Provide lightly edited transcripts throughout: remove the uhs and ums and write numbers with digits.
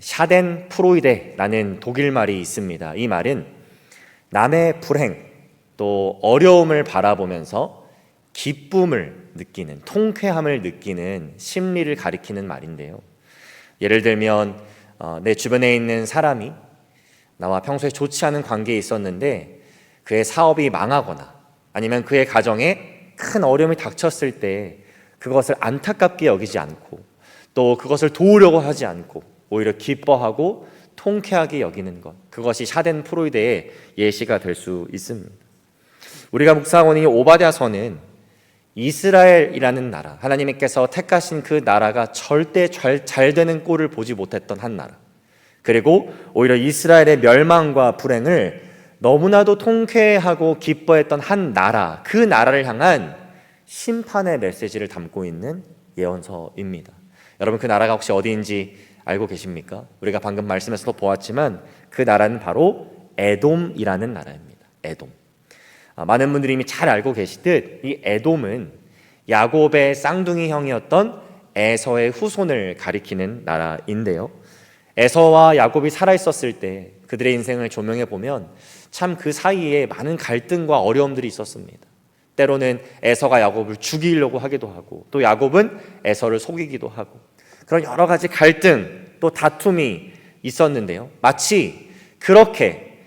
샤덴프로이데라는 독일 말이 있습니다. 이 말은 남의 불행 또 어려움을 바라보면서 기쁨을 느끼는, 통쾌함을 느끼는 심리를 가리키는 말인데요. 예를 들면 내 주변에 있는 사람이 나와 평소에 좋지 않은 관계에 있었는데 그의 사업이 망하거나 아니면 그의 가정에 큰 어려움이 닥쳤을 때 그것을 안타깝게 여기지 않고 또 그것을 도우려고 하지 않고 오히려 기뻐하고 통쾌하게 여기는 것, 그것이 샤덴프로이데의 예시가 될 수 있습니다. 우리가 묵상하는 이 오바댜서는 이스라엘이라는 나라, 하나님께서 택하신 그 나라가 절대 잘 되는 꼴을 보지 못했던 한 나라, 그리고 오히려 이스라엘의 멸망과 불행을 너무나도 통쾌하고 기뻐했던 한 나라, 그 나라를 향한 심판의 메시지를 담고 있는 예언서입니다. 여러분, 그 나라가 혹시 어디인지 알고 계십니까? 우리가 방금 말씀에서도 보았지만 그 나라는 바로 에돔이라는 나라입니다. 에돔. 많은 분들이 이미 잘 알고 계시듯 이 에돔은 야곱의 쌍둥이 형이었던 에서의 후손을 가리키는 나라인데요. 에서와 야곱이 살아있었을 때 그들의 인생을 조명해 보면 참 그 사이에 많은 갈등과 어려움들이 있었습니다. 때로는 에서가 야곱을 죽이려고 하기도 하고 또 야곱은 에서를 속이기도 하고 그런 여러 가지 갈등 또 다툼이 있었는데요. 마치 그렇게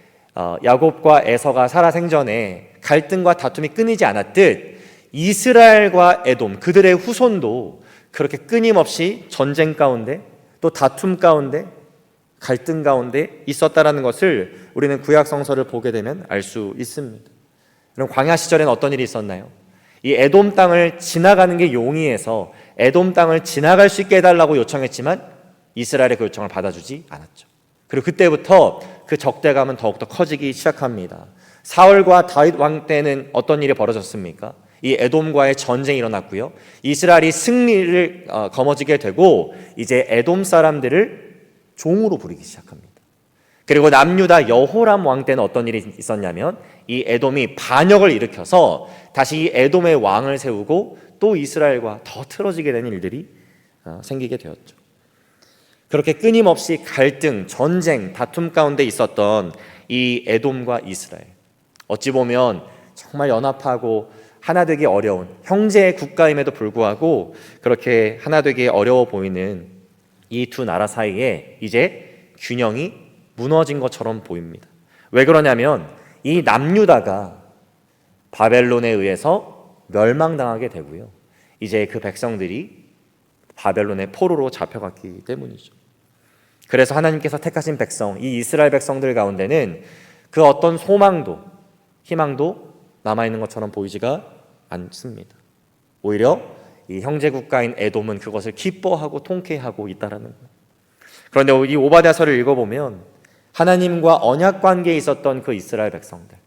야곱과 에서가 살아생전에 갈등과 다툼이 끊이지 않았듯 이스라엘과 에돔, 그들의 후손도 그렇게 끊임없이 전쟁 가운데 또 다툼 가운데 갈등 가운데 있었다라는 것을 우리는 구약 성서를 보게 되면 알 수 있습니다. 그럼 광야 시절에는 어떤 일이 있었나요? 이 에돔 땅을 지나가는 게 용이해서 에돔 땅을 지나갈 수 있게 해달라고 요청했지만 이스라엘의 그 요청을 받아주지 않았죠. 그리고 그때부터 그 적대감은 더욱더 커지기 시작합니다. 사울과 다윗 왕 때는 어떤 일이 벌어졌습니까? 이 에돔과의 전쟁이 일어났고요. 이스라엘이 승리를 거머쥐게 되고 이제 에돔 사람들을 종으로 부리기 시작합니다. 그리고 남유다 여호람 왕 때는 어떤 일이 있었냐면 이 에돔이 반역을 일으켜서 다시 이 에돔의 왕을 세우고 또 이스라엘과 더 틀어지게 되는 일들이 생기게 되었죠. 그렇게 끊임없이 갈등, 전쟁, 다툼 가운데 있었던 이 에돔과 이스라엘, 어찌 보면 정말 연합하고 하나 되기 어려운 형제의 국가임에도 불구하고 그렇게 하나 되기 어려워 보이는 이 두 나라 사이에 이제 균형이 무너진 것처럼 보입니다. 왜 그러냐면 이 남유다가 바벨론에 의해서 멸망당하게 되고요. 이제 그 백성들이 바벨론의 포로로 잡혀갔기 때문이죠. 그래서 하나님께서 택하신 백성, 이 이스라엘 백성들 가운데는 그 어떤 소망도 희망도 남아있는 것처럼 보이지가 않습니다. 오히려 이 형제 국가인 에돔은 그것을 기뻐하고 통쾌하고 있다라는 거예요. 그런데 이 오바댜서를 읽어보면 하나님과 언약 관계에 있었던 그 이스라엘 백성들,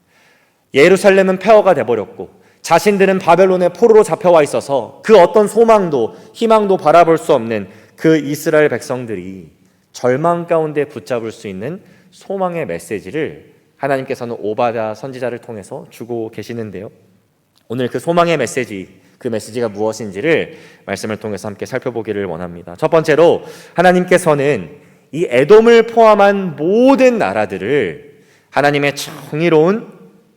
예루살렘은 폐허가 돼버렸고 자신들은 바벨론의 포로로 잡혀와 있어서 그 어떤 소망도 희망도 바라볼 수 없는 그 이스라엘 백성들이 절망 가운데 붙잡을 수 있는 소망의 메시지를 하나님께서는 오바댜 선지자를 통해서 주고 계시는데요. 오늘 그 소망의 메시지, 그 메시지가 무엇인지를 말씀을 통해서 함께 살펴보기를 원합니다. 첫 번째로 하나님께서는 이 에돔을 포함한 모든 나라들을 하나님의 정의로운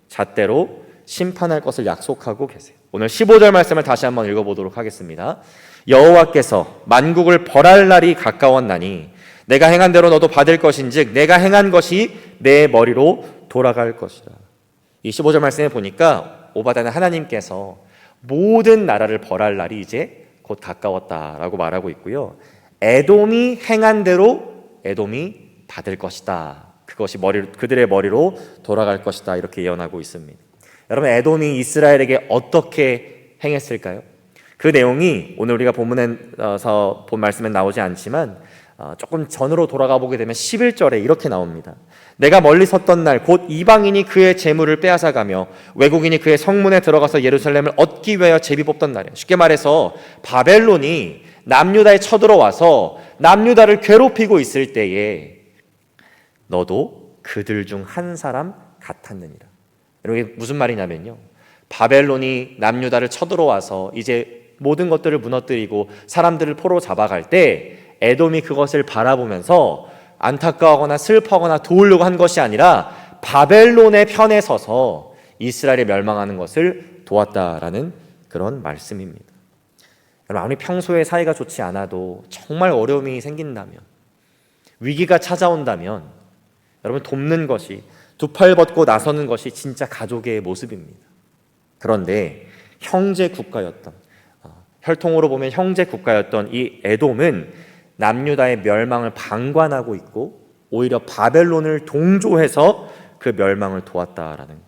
잣대로 심판할 것을 약속하고 계세요. 오늘 15절 말씀을 다시 한번 읽어보도록 하겠습니다. 여호와께서 만국을 벌할 날이 가까웠나니 내가 행한 대로 너도 받을 것인즉 내가 행한 것이 내 머리로 돌아갈 것이다. 이 15절 말씀에 보니까 오바댜는 하나님께서 모든 나라를 벌할 날이 이제 곧 가까웠다라고 말하고 있고요. 에돔이 행한 대로 에돔이 받을 것이다. 그것이 그들의 머리로 돌아갈 것이다. 이렇게 예언하고 있습니다. 여러분, 에돔이 이스라엘에게 어떻게 행했을까요? 그 내용이 오늘 우리가 본문에서 본 말씀엔 나오지 않지만 조금 전으로 돌아가 보게 되면 11절에 이렇게 나옵니다. 내가 멀리 섰던 날 곧 이방인이 그의 재물을 빼앗아가며 외국인이 그의 성문에 들어가서 예루살렘을 얻기 위하여 제비 뽑던 날이에요. 쉽게 말해서 바벨론이 남유다에 쳐들어와서 남유다를 괴롭히고 있을 때에 너도 그들 중 한 사람 같았느니라. 이게 무슨 말이냐면요, 바벨론이 남유다를 쳐들어와서 이제 모든 것들을 무너뜨리고 사람들을 포로 잡아갈 때 에돔이 그것을 바라보면서 안타까워하거나 슬퍼하거나 도우려고 한 것이 아니라 바벨론의 편에 서서 이스라엘이 멸망하는 것을 도왔다라는 그런 말씀입니다. 여러분, 아무리 평소에 사이가 좋지 않아도 정말 어려움이 생긴다면, 위기가 찾아온다면 여러분, 돕는 것이, 두 팔 벗고 나서는 것이 진짜 가족의 모습입니다. 그런데 형제 국가였던, 혈통으로 보면 형제 국가였던 이 에돔은 남유다의 멸망을 방관하고 있고 오히려 바벨론을 동조해서 그 멸망을 도왔다라는 거예요.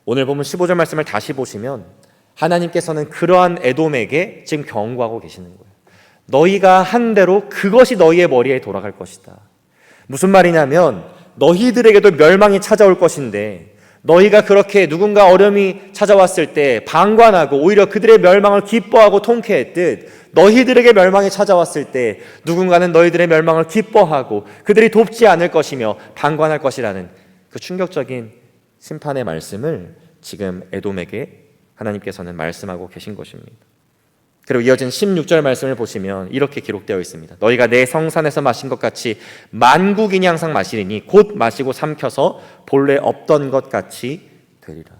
오늘 보면 15절 말씀을 다시 보시면 하나님께서는 그러한 에돔에게 지금 경고하고 계시는 거예요. 너희가 한 대로 그것이 너희의 머리에 돌아갈 것이다. 무슨 말이냐면 너희들에게도 멸망이 찾아올 것인데, 너희가 그렇게 누군가 어려움이 찾아왔을 때 방관하고 오히려 그들의 멸망을 기뻐하고 통쾌했듯, 너희들에게 멸망이 찾아왔을 때 누군가는 너희들의 멸망을 기뻐하고 그들이 돕지 않을 것이며 방관할 것이라는 그 충격적인 심판의 말씀을 지금 에돔에게 하나님께서는 말씀하고 계신 것입니다. 그리고 이어진 16절 말씀을 보시면 이렇게 기록되어 있습니다. 너희가 내 성산에서 마신 것 같이 만국인이 항상 마시리니 곧 마시고 삼켜서 본래 없던 것 같이 되리라.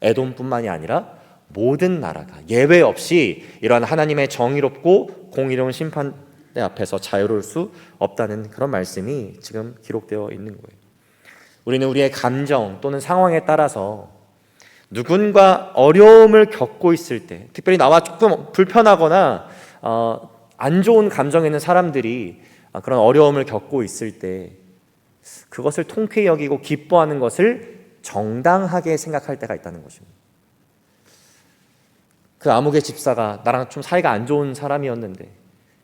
에돔뿐만이 아니라 모든 나라가 예외 없이 이러한 하나님의 정의롭고 공의로운 심판의 앞에서 자유로울 수 없다는 그런 말씀이 지금 기록되어 있는 거예요. 우리는 우리의 감정 또는 상황에 따라서 누군가 어려움을 겪고 있을 때, 특별히 나와 조금 불편하거나 안 좋은 감정에 있는 사람들이 그런 어려움을 겪고 있을 때 그것을 통쾌히 여기고 기뻐하는 것을 정당하게 생각할 때가 있다는 것입니다. 그 아무개 집사가 나랑 좀 사이가 안 좋은 사람이었는데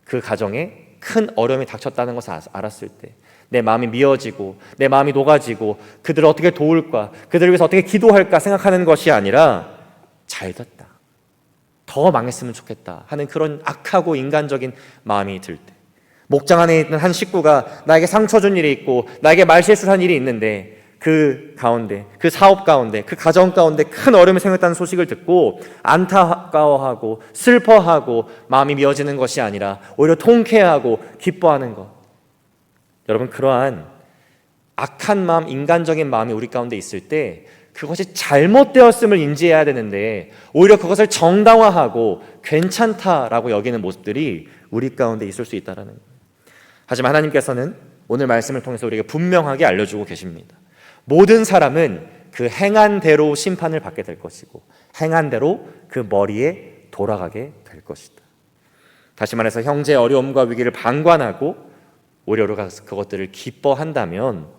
그 가정에 큰 어려움이 닥쳤다는 것을 알았을 때 내 마음이 미어지고 내 마음이 녹아지고 그들을 어떻게 도울까, 그들을 위해서 어떻게 기도할까 생각하는 것이 아니라 잘 됐다, 더 망했으면 좋겠다 하는 그런 악하고 인간적인 마음이 들 때, 목장 안에 있는 한 식구가 나에게 상처 준 일이 있고 나에게 말실수를 한 일이 있는데 그 가운데, 그 사업 가운데, 그 가정 가운데 큰 어려움이 생겼다는 소식을 듣고 안타까워하고 슬퍼하고 마음이 미어지는 것이 아니라 오히려 통쾌하고 기뻐하는 것, 여러분, 그러한 악한 마음, 인간적인 마음이 우리 가운데 있을 때 그것이 잘못되었음을 인지해야 되는데 오히려 그것을 정당화하고 괜찮다라고 여기는 모습들이 우리 가운데 있을 수 있다는 거예요. 하지만 하나님께서는 오늘 말씀을 통해서 우리에게 분명하게 알려주고 계십니다. 모든 사람은 그 행한 대로 심판을 받게 될 것이고 행한 대로 그 머리에 돌아가게 될 것이다. 다시 말해서 형제의 어려움과 위기를 방관하고 오히려 우리가 그것들을 기뻐한다면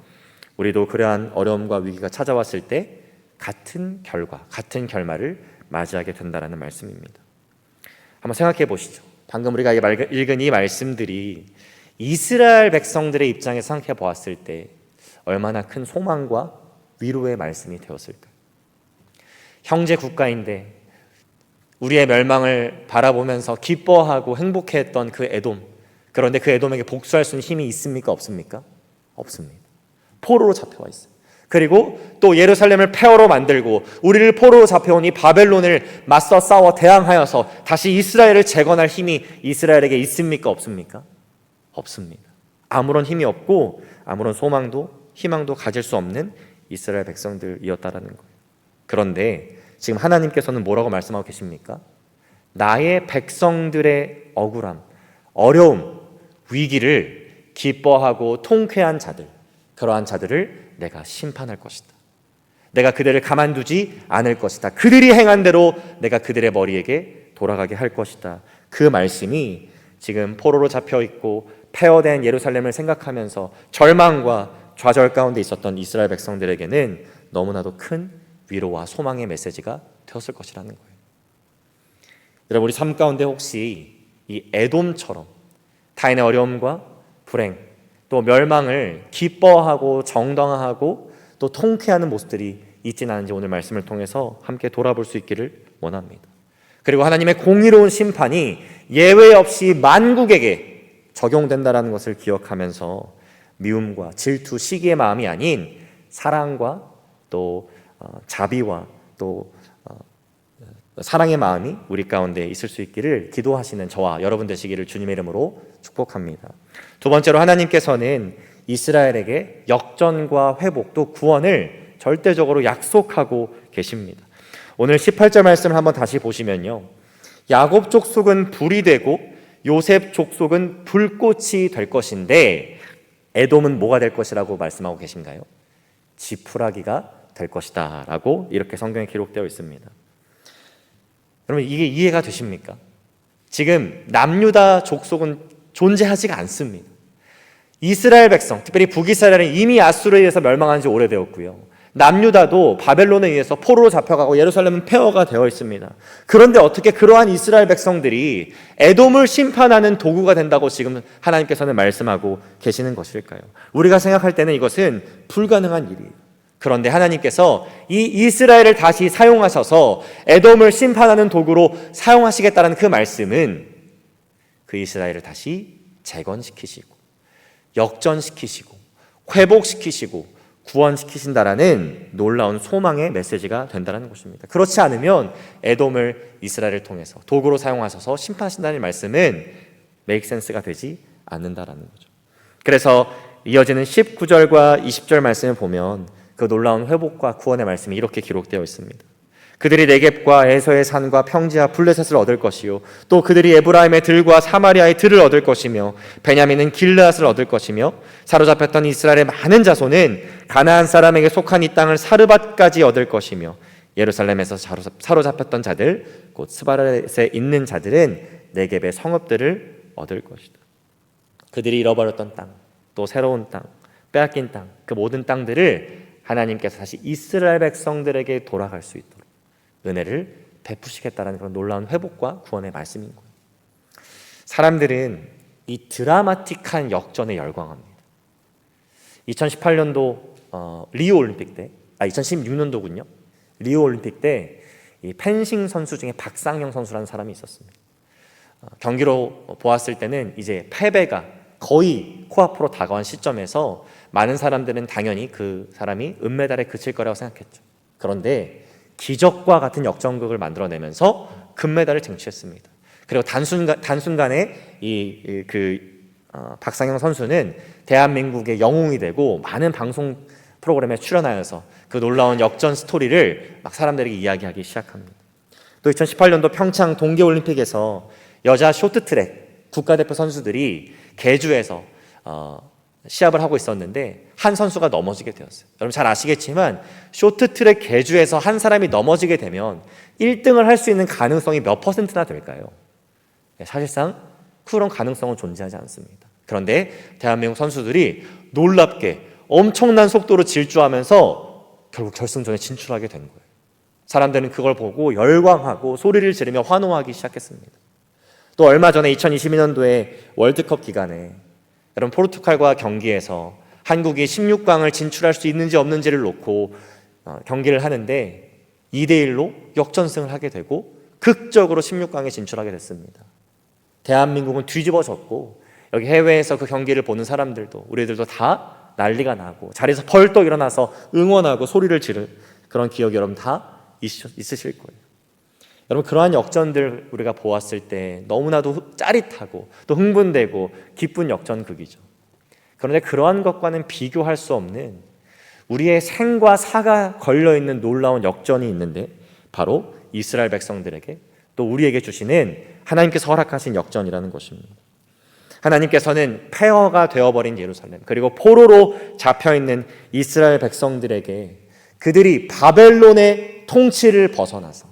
우리도 그러한 어려움과 위기가 찾아왔을 때 같은 결과, 같은 결말을 맞이하게 된다는 말씀입니다. 한번 생각해 보시죠. 방금 우리가 읽은 이 말씀들이 이스라엘 백성들의 입장에서 생각해 보았을 때 얼마나 큰 소망과 위로의 말씀이 되었을까요? 형제 국가인데 우리의 멸망을 바라보면서 기뻐하고 행복해했던 그 에돔, 그런데 그 에돔에게 복수할 수 있는 힘이 있습니까? 없습니까? 없습니다. 포로로 잡혀와 있어요. 그리고 또 예루살렘을 폐허로 만들고 우리를 포로로 잡혀온 이 바벨론을 맞서 싸워 대항하여서 다시 이스라엘을 재건할 힘이 이스라엘에게 있습니까? 없습니까? 없습니다. 아무런 힘이 없고 아무런 소망도 희망도 가질 수 없는 이스라엘 백성들이었다라는 거예요. 그런데 지금 하나님께서는 뭐라고 말씀하고 계십니까? 나의 백성들의 억울함, 어려움, 위기를 기뻐하고 통쾌한 자들, 그러한 자들을 내가 심판할 것이다. 내가 그들을 가만두지 않을 것이다. 그들이 행한 대로 내가 그들의 머리에게 돌아가게 할 것이다. 그 말씀이 지금 포로로 잡혀있고 폐허된 예루살렘을 생각하면서 절망과 좌절 가운데 있었던 이스라엘 백성들에게는 너무나도 큰 위로와 소망의 메시지가 되었을 것이라는 거예요. 여러분, 우리 삶 가운데 혹시 이 에돔처럼 타인의 어려움과 불행 또 멸망을 기뻐하고 정당화하고 또 통쾌하는 모습들이 있지는 않은지 오늘 말씀을 통해서 함께 돌아볼 수 있기를 원합니다. 그리고 하나님의 공의로운 심판이 예외 없이 만국에게 적용된다는 것을 기억하면서 미움과 질투, 시기의 마음이 아닌 사랑과 또 자비와 또 사랑의 마음이 우리 가운데 있을 수 있기를 기도하시는 저와 여러분 되시기를 주님의 이름으로 축복합니다. 두 번째로 하나님께서는 이스라엘에게 역전과 회복 또 구원을 절대적으로 약속하고 계십니다. 오늘 18절 말씀을 한번 다시 보시면요, 야곱 족속은 불이 되고 요셉 족속은 불꽃이 될 것인데 에돔은 뭐가 될 것이라고 말씀하고 계신가요? 지푸라기가 될 것이다 라고 이렇게 성경에 기록되어 있습니다. 여러분, 이게 이해가 되십니까? 지금 남유다 족속은 존재하지가 않습니다. 이스라엘 백성, 특별히 북이스라엘은 이미 아수르에 의해서 멸망한 지 오래되었고요, 남유다도 바벨론에 의해서 포로로 잡혀가고 예루살렘은 폐허가 되어 있습니다. 그런데 어떻게 그러한 이스라엘 백성들이 에돔을 심판하는 도구가 된다고 지금 하나님께서는 말씀하고 계시는 것일까요? 우리가 생각할 때는 이것은 불가능한 일이에요. 그런데 하나님께서 이 이스라엘을 다시 사용하셔서 에돔을 심판하는 도구로 사용하시겠다는 그 말씀은 그 이스라엘을 다시 재건시키시고 역전시키시고 회복시키시고 구원시키신다라는 놀라운 소망의 메시지가 된다는 것입니다. 그렇지 않으면 에돔을 이스라엘을 통해서 도구로 사용하셔서 심판하신다는 말씀은 메이크 센스가 되지 않는다라는 거죠. 그래서 이어지는 19절과 20절 말씀을 보면 그 놀라운 회복과 구원의 말씀이 이렇게 기록되어 있습니다. 그들이 네겝과 에서의 산과 평지와 블레셋을 얻을 것이요, 또 그들이 에브라임의 들과 사마리아의 들을 얻을 것이며 베냐민은 길르앗을 얻을 것이며 사로잡혔던 이스라엘의 많은 자손은 가나안 사람에게 속한 이 땅을 사르밧까지 얻을 것이며 예루살렘에서 사로잡혔던 자들 곧 스바렛에 있는 자들은 네겝의 성읍들을 얻을 것이다. 그들이 잃어버렸던 땅, 또 새로운 땅, 빼앗긴 땅, 그 모든 땅들을 하나님께서 다시 이스라엘 백성들에게 돌아갈 수 있도록 은혜를 베푸시겠다라는 그런 놀라운 회복과 구원의 말씀인 거예요. 사람들은 이 드라마틱한 역전에 열광합니다. 2018년도 리우 올림픽 때, 2016년도군요. 리우 올림픽 때 이 펜싱 선수 중에 박상영 선수라는 사람이 있었습니다. 경기로 보았을 때는 이제 패배가 거의 코앞으로 다가온 시점에서 많은 사람들은 당연히 그 사람이 은메달에 그칠 거라고 생각했죠. 그런데 기적과 같은 역전극을 만들어내면서 금메달을 쟁취했습니다. 그리고 단순간에 박상영 선수는 대한민국의 영웅이 되고 많은 방송 프로그램에 출연하여서 그 놀라운 역전 스토리를 막 사람들에게 이야기하기 시작합니다. 또 2018년도 평창 동계올림픽에서 여자 쇼트트랙 국가대표 선수들이 계주에서 시합을 하고 있었는데 한 선수가 넘어지게 되었어요. 여러분 잘 아시겠지만 쇼트트랙 계주에서 한 사람이 넘어지게 되면 1등을 할 수 있는 가능성이 몇 퍼센트나 될까요? 사실상 그런 가능성은 존재하지 않습니다. 그런데 대한민국 선수들이 놀랍게 엄청난 속도로 질주하면서 결국 결승전에 진출하게 된 거예요. 사람들은 그걸 보고 열광하고 소리를 지르며 환호하기 시작했습니다. 또 얼마 전에 2022년도에 월드컵 기간에 여러분 포르투갈과 경기에서 한국이 16강을 진출할 수 있는지 없는지를 놓고 경기를 하는데 2대1로 역전승을 하게 되고 극적으로 16강에 진출하게 됐습니다. 대한민국은 뒤집어졌고 여기 해외에서 그 경기를 보는 사람들도 우리들도 다 난리가 나고 자리에서 벌떡 일어나서 응원하고 소리를 지를 그런 기억이 여러분 다 있으실 거예요. 여러분 그러한 역전들 우리가 보았을 때 너무나도 짜릿하고 또 흥분되고 기쁜 역전극이죠. 그런데 그러한 것과는 비교할 수 없는 우리의 생과 사가 걸려있는 놀라운 역전이 있는데 바로 이스라엘 백성들에게 또 우리에게 주시는 하나님께서 허락하신 역전이라는 것입니다. 하나님께서는 폐허가 되어버린 예루살렘 그리고 포로로 잡혀있는 이스라엘 백성들에게 그들이 바벨론의 통치를 벗어나서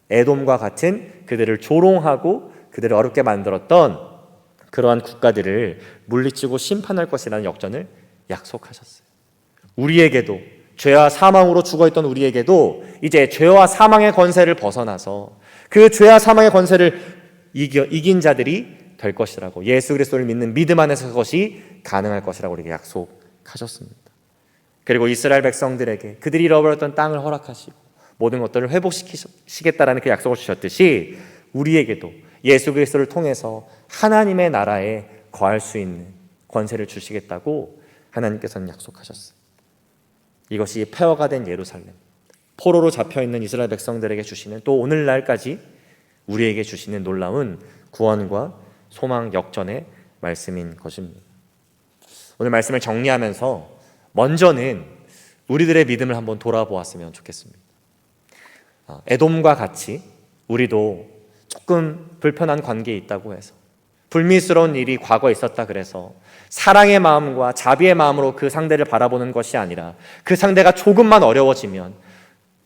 에돔과 같은 그들을 조롱하고 그들을 어렵게 만들었던 그러한 국가들을 물리치고 심판할 것이라는 역전을 약속하셨어요. 우리에게도 죄와 사망으로 죽어있던 우리에게도 이제 죄와 사망의 권세를 벗어나서 그 죄와 사망의 권세를 이긴 자들이 될 것이라고 예수 그리스도를 믿는 믿음 안에서 그것이 가능할 것이라고 우리에게 약속하셨습니다. 그리고 이스라엘 백성들에게 그들이 잃어버렸던 땅을 허락하시고 모든 것들을 회복시키시겠다라는 그 약속을 주셨듯이 우리에게도 예수 그리스도를 통해서 하나님의 나라에 거할 수 있는 권세를 주시겠다고 하나님께서는 약속하셨어요. 이것이 폐허가 된 예루살렘, 포로로 잡혀있는 이스라엘 백성들에게 주시는, 또 오늘날까지 우리에게 주시는 놀라운 구원과 소망 역전의 말씀인 것입니다. 오늘 말씀을 정리하면서 먼저는 우리들의 믿음을 한번 돌아보았으면 좋겠습니다. 에돔과 같이 우리도 조금 불편한 관계에 있다고 해서, 불미스러운 일이 과거에 있었다 그래서 사랑의 마음과 자비의 마음으로 그 상대를 바라보는 것이 아니라, 그 상대가 조금만 어려워지면,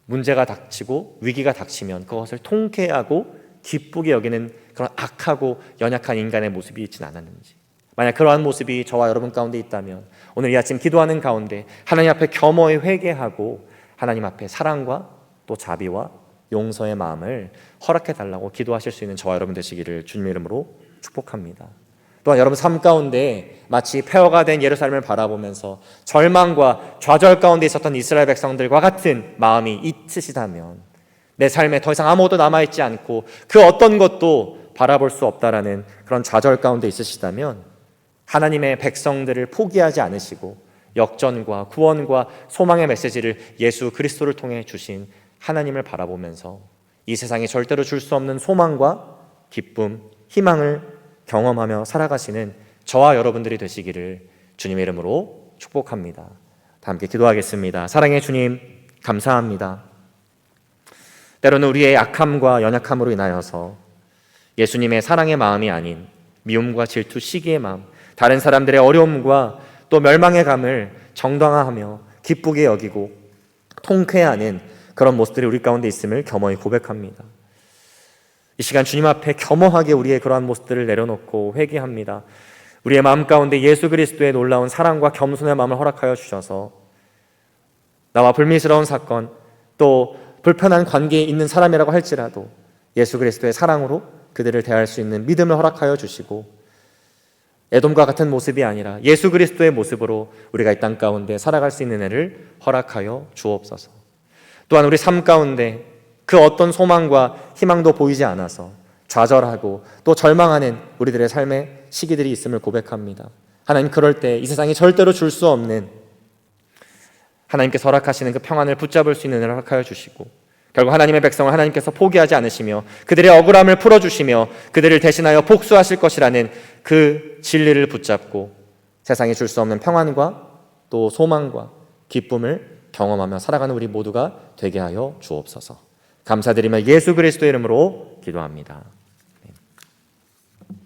문제가 닥치고 위기가 닥치면 그것을 통쾌하고 기쁘게 여기는 그런 악하고 연약한 인간의 모습이 있지는 않았는지, 만약 그러한 모습이 저와 여러분 가운데 있다면 오늘 이 아침 기도하는 가운데 하나님 앞에 겸허히 회개하고 하나님 앞에 사랑과 또 자비와 용서의 마음을 허락해 달라고 기도하실 수 있는 저와 여러분 되시기를 주님의 이름으로 축복합니다. 또한 여러분 삶 가운데 마치 폐허가 된 예루살렘을 바라보면서 절망과 좌절 가운데 있었던 이스라엘 백성들과 같은 마음이 있으시다면, 내 삶에 더 이상 아무것도 남아있지 않고 그 어떤 것도 바라볼 수 없다라는 그런 좌절 가운데 있으시다면, 하나님의 백성들을 포기하지 않으시고 역전과 구원과 소망의 메시지를 예수 그리스도를 통해 주신 하나님을 바라보면서 이 세상이 절대로 줄 수 없는 소망과 기쁨, 희망을 경험하며 살아가시는 저와 여러분들이 되시기를 주님의 이름으로 축복합니다. 다 함께 기도하겠습니다. 사랑의 주님, 감사합니다. 때로는 우리의 약함과 연약함으로 인하여서 예수님의 사랑의 마음이 아닌 미움과 질투, 시기의 마음, 다른 사람들의 어려움과 또 멸망의 감을 정당화하며 기쁘게 여기고 통쾌해하는 그런 모습들이 우리 가운데 있음을 겸허히 고백합니다. 이 시간 주님 앞에 겸허하게 우리의 그러한 모습들을 내려놓고 회개합니다. 우리의 마음 가운데 예수 그리스도의 놀라운 사랑과 겸손의 마음을 허락하여 주셔서 나와 불미스러운 사건, 또 불편한 관계에 있는 사람이라고 할지라도 예수 그리스도의 사랑으로 그들을 대할 수 있는 믿음을 허락하여 주시고, 에돔과 같은 모습이 아니라 예수 그리스도의 모습으로 우리가 이 땅 가운데 살아갈 수 있는 애를 허락하여 주옵소서. 또한 우리 삶 가운데 그 어떤 소망과 희망도 보이지 않아서 좌절하고 또 절망하는 우리들의 삶의 시기들이 있음을 고백합니다. 하나님, 그럴 때 이 세상이 절대로 줄 수 없는 하나님께서 허락하시는 그 평안을 붙잡을 수 있는 은혜를 허락하여 주시고, 결국 하나님의 백성을 하나님께서 포기하지 않으시며 그들의 억울함을 풀어주시며 그들을 대신하여 복수하실 것이라는 그 진리를 붙잡고 세상이 줄 수 없는 평안과 또 소망과 기쁨을 경험하며 살아가는 우리 모두가 되게 하여 주옵소서. 감사드리며 예수 그리스도의 이름으로 기도합니다.